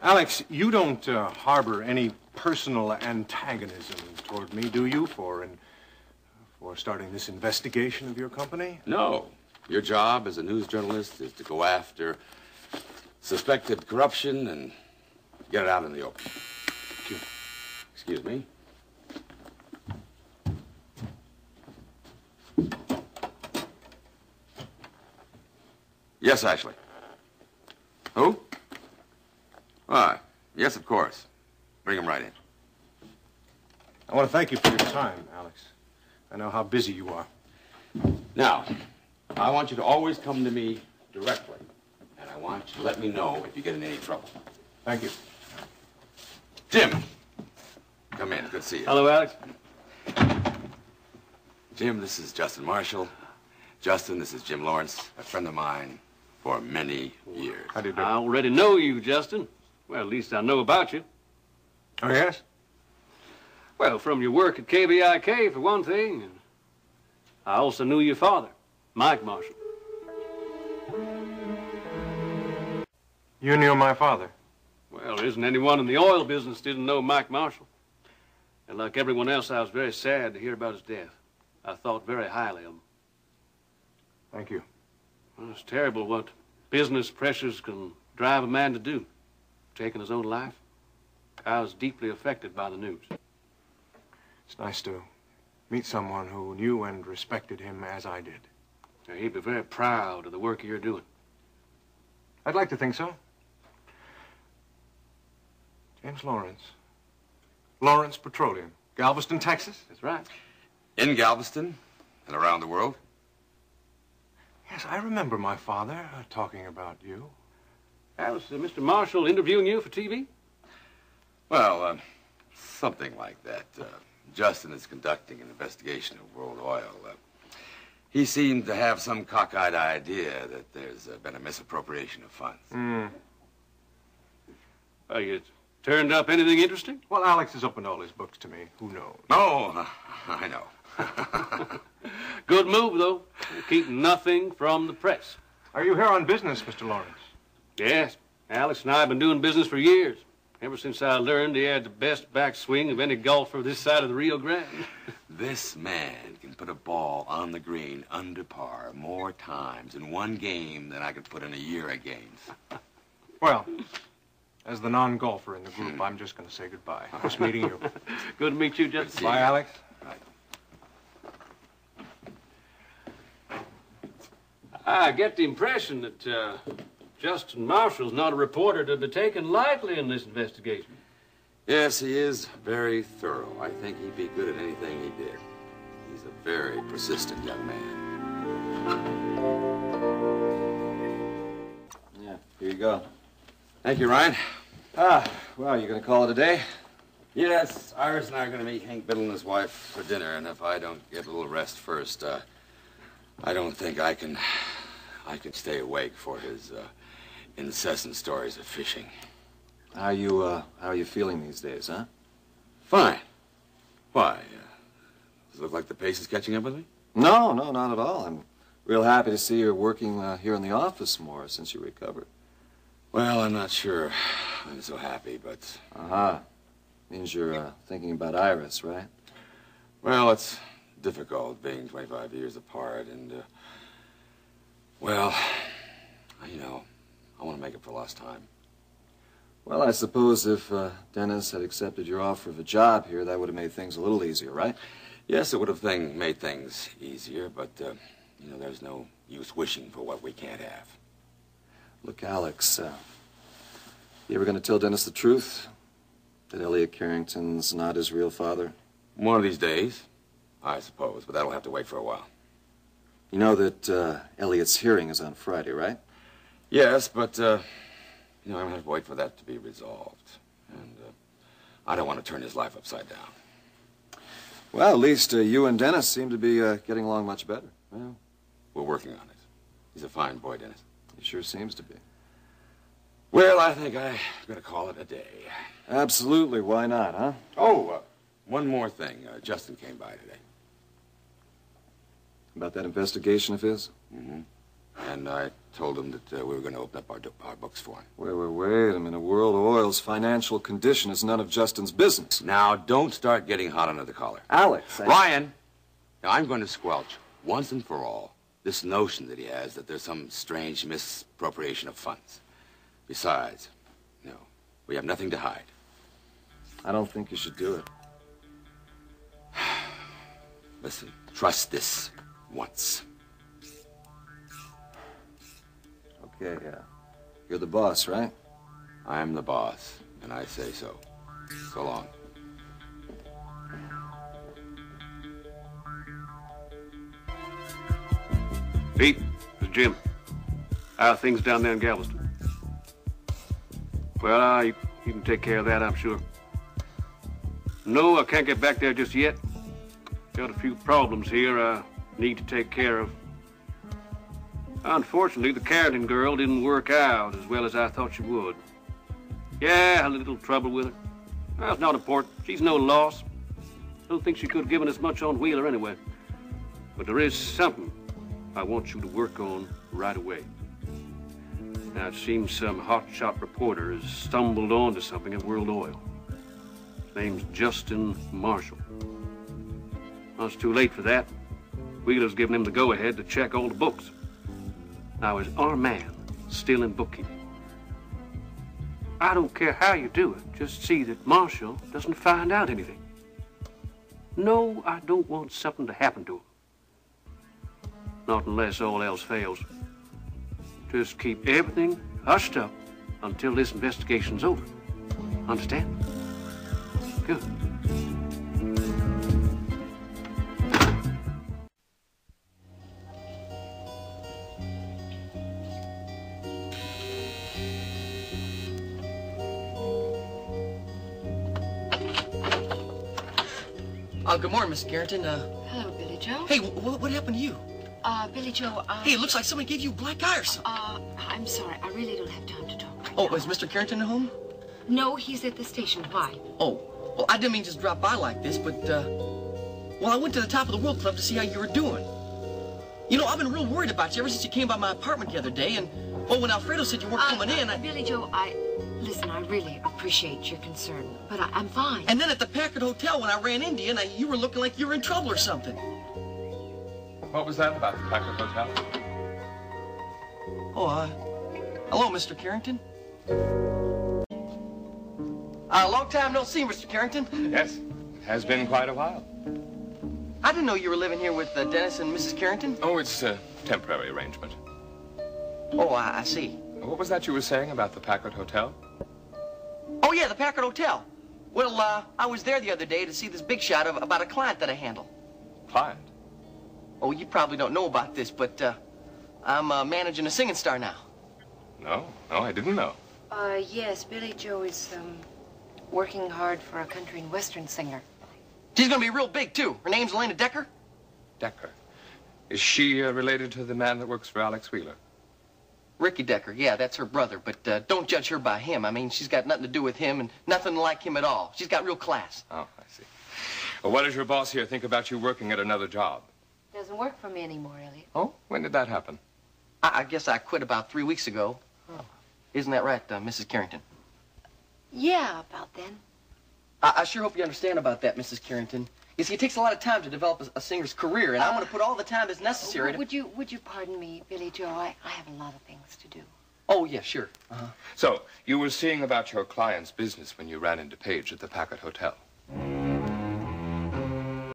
Alex, you don't harbor any personal antagonism toward me, do you, for starting this investigation of your company? No. Your job as a news journalist is to go after suspected corruption and get it out in the open. Thank you. Excuse me. Yes, Ashley. Who? Why, yes, of course. Bring him right in. I want to thank you for your time, Alex. I know how busy you are. Now, I want you to always come to me directly, and I want you to let me know if you get in any trouble. Thank you. Jim, come in. Good to see you. Hello, Alex. Jim, this is Justin Marshall. Justin, this is Jim Lawrence, a friend of mine for many years. How do you do? I already know you, Justin. Well, at least I know about you. Oh, yes? Well, from your work at KBIK, for one thing. And I also knew your father, Mike Marshall. You knew my father? Well, there isn't anyone in the oil business didn't know Mike Marshall. And like everyone else, I was very sad to hear about his death. I thought very highly of him. Thank you. Well, it's terrible what business pressures can drive a man to do. Taking his own life. I was deeply affected by the news. It's nice to meet someone who knew and respected him as I did. Now, he'd be very proud of the work you're doing. I'd like to think so. James Lawrence. Lawrence Petroleum. Galveston, Texas? That's right. In Galveston and around the world? Yes, I remember my father talking about you. That was Mr. Marshall interviewing you for TV? Well, something like that. Justin is conducting an investigation of World Oil. He seemed to have some cockeyed idea that there's been a misappropriation of funds. Well, you turned up anything interesting? Well, Alex has opened all his books to me. Who knows? Oh, I know. Good move, though. Keeping nothing from the press. Are you here on business, Mr. Lawrence? Yes. Alex and I have been doing business for years. Ever since I learned he had the best backswing of any golfer this side of the Rio Grande. This man can put a ball on the green under par more times in one game than I could put in a year of games. Well, as the non-golfer in the group, I'm just going to say goodbye. Nice meeting you. Good to meet you, Justin. Bye, Alex. I get the impression that Justin Marshall's not a reporter to be taken lightly in this investigation. Yes, he is very thorough. I think he'd be good at anything he did. He's a very persistent young man. Yeah, here you go. Thank you, Ryan. Well, you gonna call it a day? Yes, Iris and I are going to meet Hank Biddle and his wife for dinner, and if I don't get a little rest first, I don't think I can stay awake for his incessant stories of fishing. How are you feeling these days, huh? Fine. Why? Does it look like the pace is catching up with me? No, not at all. I'm real happy to see you're working here in the office more since you recovered. Well, I'm not sure I'm so happy, but... Means you're thinking about Iris, right? Well, it's difficult being 25 years apart, and, well, you know, I want to make up for lost time. Well, I suppose if Dennis had accepted your offer of a job here, that would have made things a little easier, right? Yes, it would have made things easier, but, you know, there's no use wishing for what we can't have. Look, Alex, you ever going to tell Dennis the truth? That Elliot Carrington's not his real father? One of these days, I suppose, but that'll have to wait for a while. You know that Elliot's hearing is on Friday, right? Yes, but, you know, I'm going to have to wait for that to be resolved. And I don't want to turn his life upside down. Well, at least you and Dennis seem to be getting along much better. Well, we're working on it. He's a fine boy, Dennis. He sure seems to be. Well, I think I'm going to call it a day. Absolutely. Why not, huh? Oh, one more thing. Justin came by today. About that investigation of his? Mm-hmm. And I told him that we were going to open up our books for him. Wait a minute. World Oil's financial condition is none of Justin's business. Now, don't start getting hot under the collar. Alex, Ryan, now I'm going to squelch, once and for all, this notion that he has that there's some strange misappropriation of funds. Besides, no, we have nothing to hide. I don't think you should do it. Listen, trust this once. Okay, you're the boss, right? I'm the boss, and I say so. So long. Pete, it's Jim. How are things down there in Galveston? Well, you can take care of that, I'm sure. No, I can't get back there just yet. Got a few problems here I need to take care of. Unfortunately, the Carrington girl didn't work out as well as I thought she would. Yeah, I had a little trouble with her. Well, it's not important. She's no loss. Don't think she could have given us much on Wheeler anyway. But there is something I want you to work on right away. Now, it seems some hotshot reporter has stumbled onto something at World Oil. His name's Justin Marshall. Well, it's too late for that. Wheeler's given him the go-ahead to check all the books. Now, is our man still in bookkeeping? I don't care how you do it. Just see that Marshall doesn't find out anything. No, I don't want something to happen to him. Not unless all else fails. Just keep everything hushed up until this investigation's over. Understand? Good. Good morning, Miss Carrington. Hello, Billy Joe. Hey, what happened to you? Billy Joe, Hey, it looks like somebody gave you a black eye or something. I'm sorry. I really don't have time to talk right Oh, now. is Mr. Carrington at home? No, he's at the station. Why? Oh, well, I didn't mean just drop by like this, but, well, I went to the Top of the World Club to see how you were doing. You know, I've been real worried about you ever since you came by my apartment the other day, and, well, when Alfredo said you weren't coming in, Billy Joe, listen, I really appreciate your concern, but I'm fine. And then at the Packard Hotel when I ran into you, you were looking like you were in trouble or something. What was that about the Packard Hotel? Oh, hello, Mr. Carrington. Long time no see, Mr. Carrington. Yes, it has been quite a while. I didn't know you were living here with Dennis and Mrs. Carrington. Oh, it's a temporary arrangement. Oh, I see. What was that you were saying about the Packard Hotel? Oh, yeah, the Packard Hotel. Well, I was there the other day to see this big shot about a client that I handle. Client? Oh, you probably don't know about this, but I'm managing a singing star now. No, I didn't know. Yes, Billy Joe is, working hard for a country and western singer. She's gonna be real big, too. Her name's Elena Decker. Decker. Is she related to the man that works for Alex Wheeler? Ricky Decker, yeah, that's her brother, but don't judge her by him. I mean, she's got nothing to do with him and nothing like him at all. She's got real class. Oh, I see. Well, what does your boss here think about you working at another job? Doesn't work for me anymore, Elliot. Oh, when did that happen? I guess I quit about 3 weeks ago. Oh. Isn't that right, Mrs. Carrington? Yeah, about then. I sure hope you understand about that, Mrs. Carrington. You see, it takes a lot of time to develop a singer's career, and I'm going to put all the time that's necessary to... Would you pardon me, Billy Joe? I have a lot of things to do. Oh, yeah, sure. So, you were seeing about your client's business when you ran into Paige at the Packard Hotel?